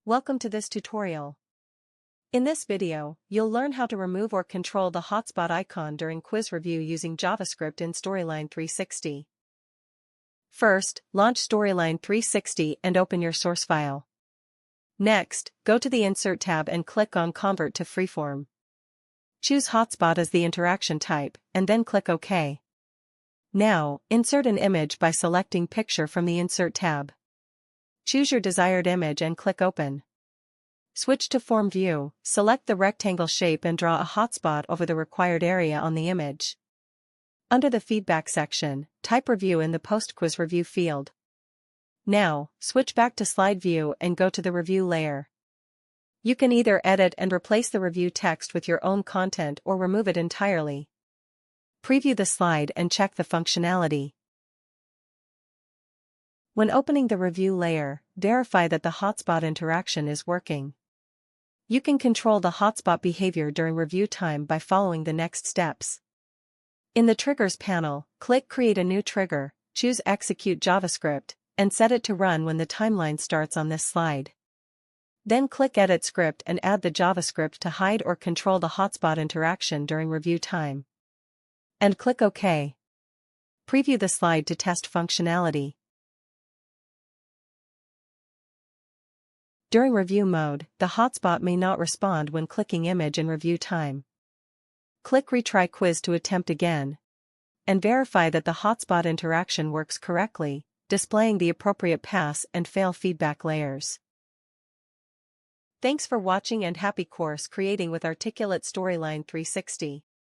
Welcome to this tutorial. In this video, you'll learn how to remove or control the hotspot icon during quiz review using JavaScript in Storyline 360. First, launch Storyline 360 and open your source file. Next, go to the Insert tab and click on Convert to Freeform. Choose Hotspot as the interaction type, and then click OK. Now, insert an image by selecting Picture from the Insert tab. Choose your desired image and click Open. Switch to Form View, select the rectangle shape and draw a hotspot over the required area on the image. Under the Feedback section, type Review in the Post-Quiz Review field. Now, switch back to Slide View and go to the Review layer. You can either edit and replace the review text with your own content or remove it entirely. Preview the slide and check the functionality. When opening the review layer, verify that the hotspot interaction is working. You can control the hotspot behavior during review time by following the next steps. In the Triggers panel, click Create a new trigger, choose Execute JavaScript, and set it to run when the timeline starts on this slide. Then click Edit Script and add the JavaScript to hide or control the hotspot interaction during review time. And click OK. Preview the slide to test functionality. During review mode, the hotspot may not respond when clicking Image in review time. Click Retry Quiz to attempt again, and verify that the hotspot interaction works correctly, displaying the appropriate pass and fail feedback layers. Thanks for watching and happy course creating with Articulate Storyline 360.